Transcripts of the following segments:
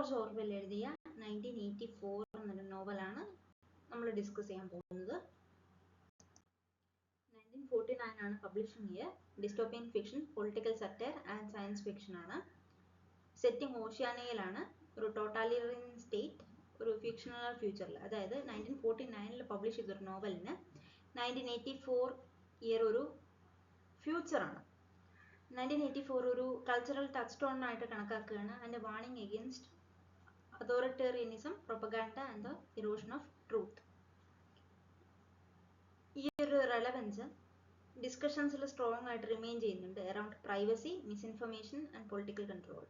George Orwell എഴുതിയ 1984 എന്നൊരു നോവലാണ് നമ്മൾ ഡിസ്കസ് ചെയ്യാൻ പോകുന്നത്. 1949 ആണ് publishing year. Dystopian fiction, political satire and science fiction ആണ്. സെറ്റിംഗ് ഓഷ്യാനിയയിലാണ്. ഒരു ടോട്ടാലിറ്ററിയൻ സ്റ്റേറ്റ്, ഒരു ഫിക്ഷണൽ ഫ്യൂച്ചറിൽ, അതായത് 1949 പബ്ലിഷ് ചെയ്തൊരു നോവലിന് 1984 ഇയർ ഒരു ഫ്യൂച്ചറാണ്. 1984 ഒരു കൾച്ചറൽ ടച്ച് സ്റ്റോൺ ആയിട്ട് കണക്കാക്കുകയാണ്. And warning against authoritarianism, propaganda and the erosion of truth. ഈ ഒരു റെലവൻസ് ഡിസ്കഷൻസിൽ സ്ട്രോങ് ആയിട്ട് റിമെയിൻ ചെയ്യുന്നുണ്ട് around privacy, misinformation and political control.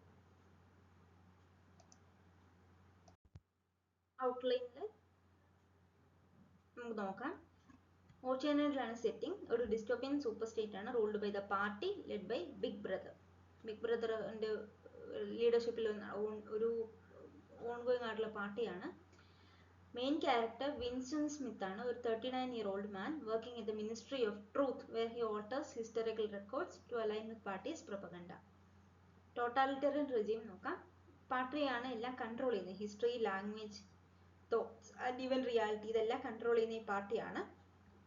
ഔട്ട്ലൈനിൽ നമുക്ക് നോക്കാം. ഓഷ്യാനിയയിലാണ് സെറ്റിംഗ്. ഒരു ഡിസ്റ്റോപ്പിയൻ സൂപ്പർ സ്റ്റേറ്റ് ആണ്, ruled by the party led by Big Brother. Big ബ്രദറിന്റെ ലീഡർഷിപ്പിൽ ഒരു ഓൺഗോയിങ് ആയിട്ടുള്ള പാർട്ടിയാണ്. മെയിൻ ക്യാരക്ടർ വിൻസ്റ്റൺ സ്മിത്ത് ആണ്, ഒരു 39-year-old man working at the Ministry of Truth where he alters historical records to align with party's propaganda. Totalitarian regime നോക്കാം. പാർട്ടിയാണ് എല്ലാം കൺട്രോൾ ചെയ്യുന്നത്. History, language, thoughts and even reality ഇതെല്ലാം control ചെയ്യുന്ന ഈ പാർട്ടിയാണ്.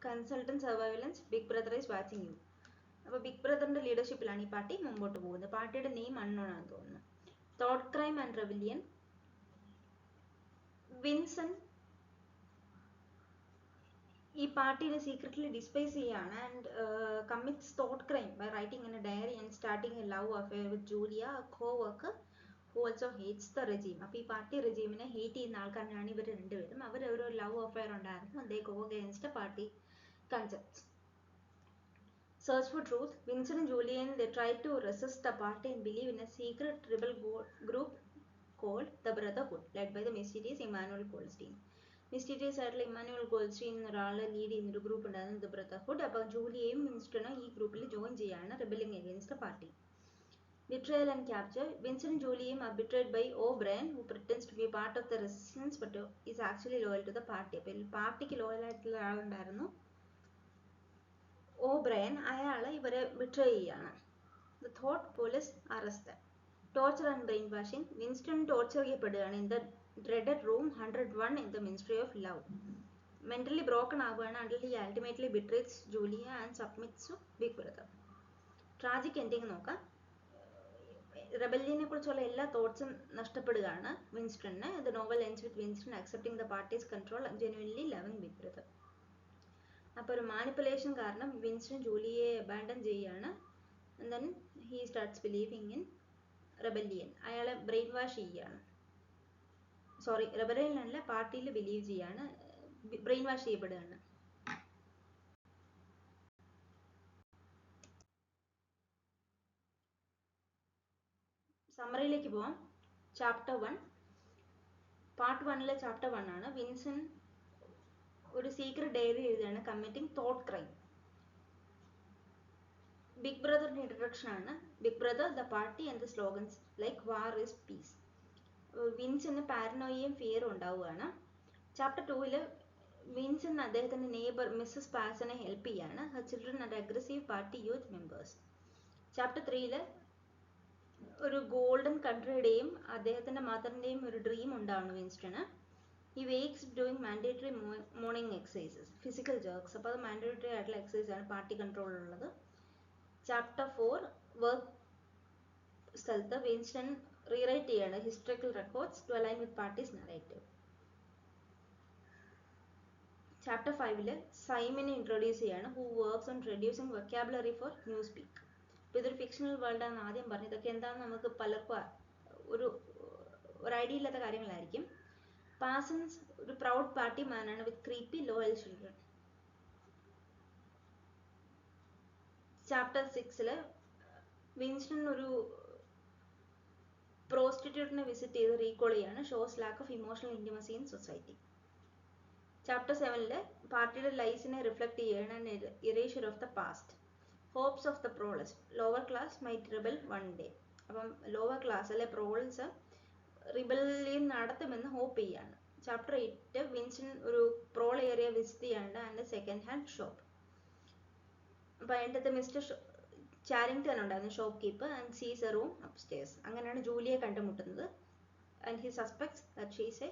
Constant surveillance, Big Brother is watching you. അപ്പോൾ Big ബ്രദറിന്റെ ലീഡർഷിപ്പിലാണ് ഈ പാർട്ടി മുമ്പോട്ട് പോകുന്നത്. പാർട്ടിയുടെ നെയിം അൺനോൺ ആണെന്ന് തോന്നുന്നു. Thought crime and rebellion. Winston ഈ പാർട്ടിനെ സീക്രട്ട്ലി ഡിസ്പൈസ് ചെയ്യാണ് and commits thought crime by writing in a diary and starting a love affair with Julia, co-worker who also hates the regime. അപ്പോൾ ഈ party റെജീമിനെ hate ചെയ്യുന്ന ആൾക്കാരാണ് ഇവർ രണ്ടുപേരും. അവർ ഒരു ലവ് അഫെയർ ഉണ്ടായിരുന്നു. they go against the party concepts. Search for truth. Vincent and Julian, they try to resist the party and believe in a secret rebel group called the Brotherhood, led by the mysterious Emmanuel Goldstein. Mysterious ആയിട്ടുള്ള Emmanuel Goldstein എന്നൊരാളെ lead ചെയ്യുന്നൊരു group ഉണ്ടായിരുന്നു, the brotherhood. അപ്പോൾ ജൂലിയയും വിൻസ്റ്റണും ഈ ഗ്രൂപ്പിൽ join ചെയ്യാണ്, rebelling against the party. Betrayal and capture. Vincent and Julian are betrayed by O'Brien, who pretends to be part of the resistance but is actually loyal to the party. അപ്പോൾ പാർട്ടിക്ക് ലോയൽ ആയിട്ടുള്ള ആളുണ്ടായിരുന്നു ഓബ്രയൻ, അയാൾ ഇവരെ ബിട്രേ ചെയ്യാണ്. The thought police arrested. Torture and brainwashing. Winston torture ചെയ്യപ്പെടുകയാണ് in the dreaded room 101 in the Ministry of Love. Mentally broken ആവുകയാണ് until he ultimately betrays Julia and submits to Big Brother. Tragic ending നോക്കാം. റെബല്ലിയനെ കുറിച്ചുള്ള എല്ലാ തോട്ട്സും നഷ്ടപ്പെടുകയാണ് വിൻസ്റ്റണിന്. The novel ends with Winston accepting the party's control and genuinely loving Big Brother. അപ്പോൾ ഒരു manipulation കാരണം Winston ജൂലിയെ abandon ചെയ്യുകയാണ്. and then he starts believing in rebellion. അയാളെ brain wash ചെയ്യുകയാണ്. സോറി, റെബല്ലിയനല്ല, പാർട്ടിയിൽ ബിലീവ് ചെയ്യാണ്, ബ്രെയിൻ വാഷ് ചെയ്യപ്പെടുകയാണ്. സമ്മറിയിലേക്ക് പോവാം. ചാപ്റ്റർ 1, പാർട്ട് 1 ചാപ്റ്റർ 1 ആണ്. വിൻസൺ ഒരു സീക്രട്ട് ഡയറി എഴുതുകയാണ്, കമ്മിറ്റിംഗ് തോട്ട് ക്രൈം. ബിഗ് ബ്രദറിന്റെ ഇൻട്രൊഡക്ഷൻ ആണ്. Big Brother, the party and the slogans like war is peace. വിൻസന് പാരനോയും ഫിയറും ഉണ്ടാവുകയാണ്. ചാപ്റ്റർ 2 വിൻസൺ അദ്ദേഹത്തിന്റെ നെയ്ബർ മിസ്സസ് പാസനെ ഹെൽപ്പ് ചെയ്യാണ്. Har children are aggressive party youth members. Chapter 3 ഒരു ഗോൾഡൻ കൺട്രിയുടെയും അദ്ദേഹത്തിന്റെ മദറിന്റെയും ഒരു ഡ്രീം ഉണ്ടാവുന്നു വിൻസ്റ്റണ്. He wakes doing mandatory morning exercises, physical jerks. അപ്പോൾ അത് മാൻഡേറ്ററി ആയിട്ടുള്ള എക്സസൈസ് ആണ് പാർട്ടി കൺട്രോളിലുള്ളത്. ചാപ്റ്റർ 4 വർക്ക് സ്ഥലത്ത് വിൻസ്റ്റൺ റീറൈറ്റ് ചെയ്യാണ് historical records to align with party's narrative. Chapter 5 സൈമനെ ഇൻട്രൊഡ്യൂസ് ചെയ്യാണ്, who works on reducing vocabulary for Newspeak. ഇപ്പോൾ ഇതൊരു ഫിക്ഷണൽ വേൾഡ് ആണെന്ന് ആദ്യം പറഞ്ഞു. ഇതൊക്കെ എന്താണെന്ന് നമുക്ക് പലർക്കും ഒരു ഐഡിയ ഇല്ലാത്ത കാര്യങ്ങളായിരിക്കും. പാസൻസ് ഒരു പ്രൗഡ് പാർട്ടി മാനാണ് with creepy loyal children. Chapter 6 Winston ഒരു പ്രോസ്റ്റിറ്റ്യൂട്ടിനെ വിസിറ്റ് ചെയ്ത് റീകോൾ ചെയ്യാണ്, shows lack of emotional intimacy in society. Chapter 7 പാർട്ടിയുടെ ലൈസിനെ റിഫ്ലക്ട് ചെയ്യാണ്, erasure of the past. Hopes of the proles. Lower class might rebel one day. അപ്പം lower class അല്ലെ proles റിബല്ലിയൻ നടത്തുമെന്ന് ഹോപ്പ് ചെയ്യാണ്. ചാപ്റ്റർ 8 വിൻസ്റ്റൺ ഒരു പ്രോൾ ഏരിയ വിസിറ്റ് ചെയ്യാണ്ട് and second hand shop. അപ്പം അതിൻ്റെ അകത്ത് മിസ്റ്റർ ചാരിങ്ടൺ ഉണ്ടായിരുന്നു, ഷോപ്പ് കീപ്പർ, ആൻഡ് സീസ് എ റൂം അപ്സ്റ്റേഴ്സ്. അങ്ങനെയാണ് ജൂലിയെ കണ്ടുമുട്ടുന്നത്. and he suspects that she is a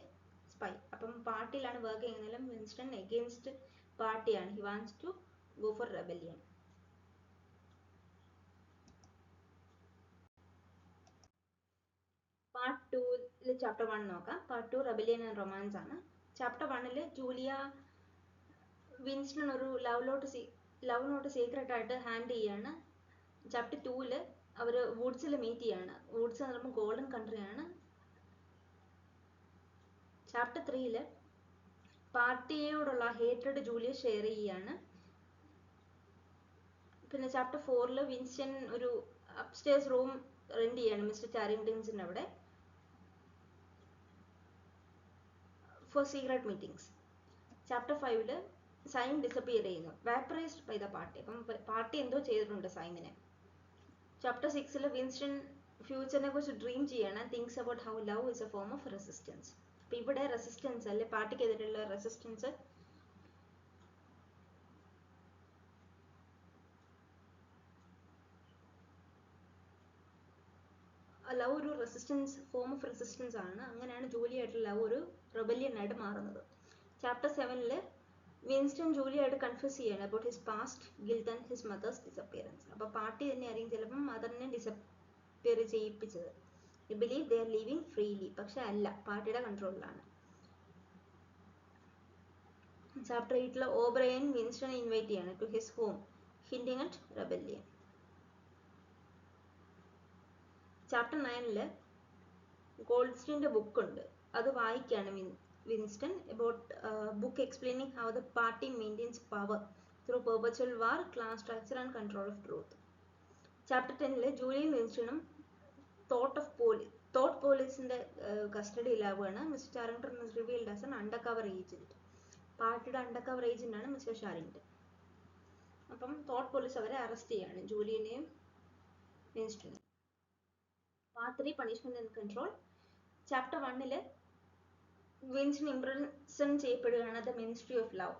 spy. അപ്പം പാർട്ടിയിലാണ് വർക്ക് ചെയ്യുന്നതെങ്കിലും വിൻസ്റ്റൺ എഗെയിൻസ്റ്റ് പാർട്ടിയാണ്. he wants to go for rebellion. Part 2 chapter 1 നോക്കാം. പാർട്ട് 2 റെബലിയൻ ആൻഡ് റൊമാൻസ് ആണ്. ചാപ്റ്റർ 1 ജൂലിയ വിൻസ്റ്റൺ ഒരു love not secret ആയിട്ട് hand ചെയ്യാണ്. Chapter 2 അവർ വുഡ്സിൽ meet ചെയ്യാണ്. Woods എന്ന് പറയുമ്പോൾ ഗോൾഡൻ കൺട്രി ആണ്. ചാപ്റ്റർ 3 പാർട്ടിയോടുള്ള ഹേറ്റഡ് ജൂലിയ ഷെയർ ചെയ്യാണ്. പിന്നെ ചാപ്റ്റർ 4 വിൻസ്റ്റൺ ഒരു അപ്സ്റ്റേഴ്സ് റൂം റെന്റ് ചെയ്യാണ് മിസ്റ്റർ ചാരിങ്ടൺസിന്റെ അവിടെ four secret meetings. Chapter 5 Syme disappear ചെയ്യുന്നു, വാപ്പറൈസ്ഡ് ബൈ ദ പാർട്ടി. അപ്പം പാർട്ടി എന്തോ ചെയ്തിട്ടുണ്ട് സൈമിനെ. ചാപ്റ്റർ 6 വിൻസ്റ്റൺ ഫ്യൂച്ചറിനെ കുറിച്ച് ഡ്രീം ചെയ്യാണ്, thinks about how love is a form of resistance. അപ്പം ഇവിടെ റെസിസ്റ്റൻസ് അല്ലെ പാർട്ടിക്കെതിരെയുള്ള റെസിസ്റ്റൻസ് ലവ് ഒരു റെസിസ്റ്റൻസ് ഫോം ഓഫ് റെസിസ്റ്റൻസ് ആണ്. അങ്ങനെയാണ് ജൂലിയായിട്ടുള്ള ലവ് ഒരു റെബല്യൻ ആയിട്ട് മാറുന്നത്. ചാപ്റ്റർ 7 വിൻസ്റ്റൺ ജൂലിയായിട്ട് കൺഫ്യൂസ് ചെയ്യാണ് about his past guilt and his mother's disappearance. അപ്പോൾ പാർട്ടി തന്നെയായിരിക്കും ചിലപ്പം മദറിനെ ഡിസപ്പിയർ ചെയ്യിപ്പിച്ചത്. I believe they are living freely. പക്ഷെ അല്ല, പാർട്ടിയുടെ കൺട്രോളിലാണ്. ചാപ്റ്റർ 8 ഓബ്രയൻ വിൻസ്റ്റൺ ഇൻവൈറ്റ് ചെയ്യാണ് to his home, hinting at rebellion. Chapter 9 ഗോൾഡ്സ്റ്റീൻ്റെ ബുക്ക് ഉണ്ട്, അത് വായിക്കുകയാണ് Winston about book explaining how the party maintains power through perpetual war, class structure and control of truth. Chapter 10 ജൂലിയും വിൻസ്റ്റണും thought പോലീസിന്റെ കസ്റ്റഡിയിലാവുകയാണ്. Mister Charrington is revealed as an undercover agent. പാർട്ടിയുടെ undercover agent ആണ് mister Charrington. അപ്പം thought police അവരെ arrest ചെയ്യാണ്, ജൂലിയനെയും വിൻസ്റ്റണും. Part 3 punishment and control. Chapter 1 Winston imprison ചെയ്യപ്പെടുകയാണ് ദ മിനിസ്ട്രി ഓഫ് ലവ്.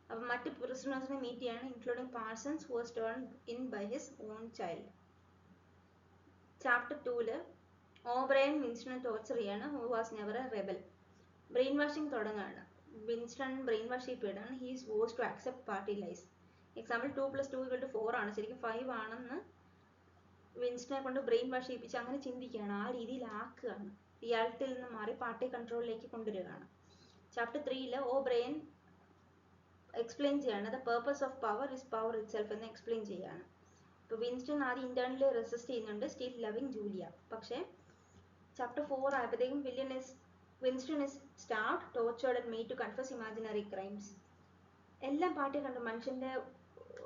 അപ്പം മറ്റ് പ്രിസണേഴ്സിനെ മീറ്റ് ചെയ്യാണ്, including Parsons who was turn in by his own child. Chapter 2 O'Brien വിൻസ്റ്റണെ ടോർച്ചർ ചെയ്യാണ്, who was never a rebel. Brain washing തുടങ്ങുകയാണ്. Winston brain wash ചെയ്യപ്പെടുകയാണ്. He is forced to accept party lies. Example 2 + 2 = 4 ആണ്, ശരിക്കും 5 ആണെന്ന് വിൻസ്റ്റനെ കൊണ്ട് brain wash ചെയ്യിപ്പിച്ച് അങ്ങനെ ചിന്തിക്കുകയാണ്, ആ രീതിയിലാക്കുകയാണ്, റിയാലിറ്റിയിൽ നിന്ന് മാറി പാർട്ടി കൺട്രോളിലേക്ക് കൊണ്ടുവരികയാണ്. ചാപ്റ്റർ 3 ഓബ്രയൻ എക്സ്പ്ലെയിൻ ചെയ്യാണ് the purpose of power is power itself എന്ന് എക്സ്പ്ലെയിൻ ചെയ്യാണ്. ഇപ്പോൾ വിൻസ്റ്റൺ ആദ്യം ഇന്റേണലി റെസിസ്റ്റ് ചെയ്യുന്നുണ്ട്, സ്റ്റിൽ ലവിങ് ജൂലിയ. പക്ഷേ ചാപ്റ്റർ 4 ആയപ്പോഴത്തേക്കും Winston is starved, tortured and made to confess imaginary crimes. എല്ലാം പാർട്ടി കണ്ടു മനുഷ്യന്റെ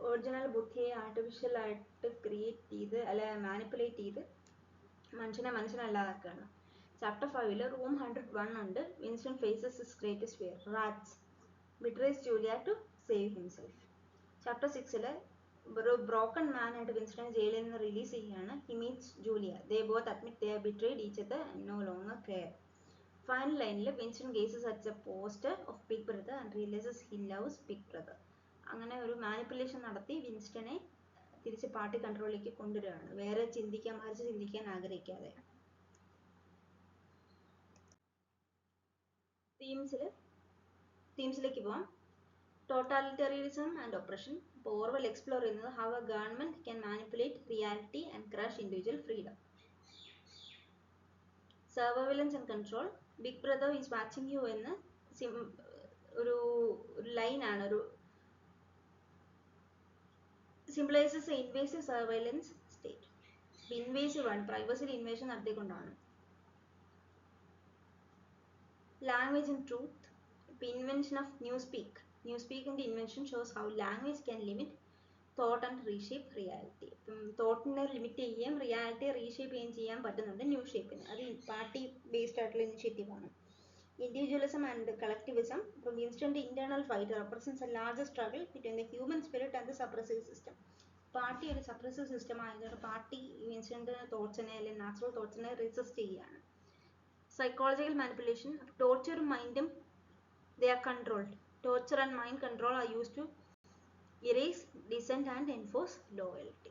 ഒറിജിനൽ ബുദ്ധിയെ ആർട്ടിഫിഷ്യൽ ആയിട്ട് ക്രിയേറ്റ് ചെയ്ത് അല്ലെ മാനിപ്പുലേറ്റ് ചെയ്ത് മനുഷ്യനല്ലാതാക്കുകയാണ്. ചാപ്റ്റർ 5 റൂം 101 ഉണ്ട്. Winston faces his greatest fear, rats, betrays Julia to save himself. Chapter 6 ഒരു ബ്രോക്കൺ മാൻ ആയിട്ട് വിൻസ്റ്റൺ ജയിലിൽ നിന്ന് റിലീസ് ചെയ്യുകയാണ്. He meets Julia. They both admit they betrayed each other and no longer care. Final ലൈനിൽ Winston gazes at a poster of Big Brother and realises he loves Big Brother. അങ്ങനെ ഒരു manipulation നടത്തി വിൻസ്റ്റനെ തിരിച്ച് party കൺട്രോളിലേക്ക് കൊണ്ടുവരികയാണ്, വേറെ മറിച്ച് ചിന്തിക്കാൻ ആഗ്രഹിക്കാതെ. തീംസിലേക്ക് പോവാം. Totalitarianism and oppression. ഇപ്പോൾ ഓർവെൽ എക്സ്പ്ലോർ ചെയ്യുന്നത് how a government can manipulate reality and crush individual freedom. Surveillance and control. Big Brother is watching you എന്ന് ഒരു ലൈനാണ്, ഒരു symbolizes the invasive surveillance state. Invasive ആണ്, പ്രൈവസിയിൽ ഇൻവേഷൻ നടത്തിക്കൊണ്ടാണ്. Language and truth. Invention of ന്യൂസ്പീക്കിന്റെ invention shows how language can limit thought and reshape reality. തോട്ടിനെ limit ചെയ്യുകയും റിയാലിറ്റിയെ റീഷേപ്പ് ചെയ്യുകയും ചെയ്യാൻ പറ്റുന്നുണ്ട് ന്യൂസ് ഷേപ്പിന്. അത് പാർട്ടി ബേസ്ഡ് ആയിട്ടുള്ള ഇനിഷ്യേറ്റീവാണ്. Individualism and collectivism. Winston's internal fight represents a larger struggle between the human spirit and the suppressive system. Party ഒരു suppressive system ആയതുകൊണ്ട് പാർട്ടി വിൻസ്റ്റന്റെ തോട്ട്സിനെ അല്ലെങ്കിൽ നാച്ചുറൽ തോട്ട്സിനെ റെസിസ്റ്റ് ചെയ്യുകയാണ്. Psychological manipulation. ടോർച്ചറും മൈൻഡും they are controlled. Torture and mind control are used to erase dissent and enforce loyalty.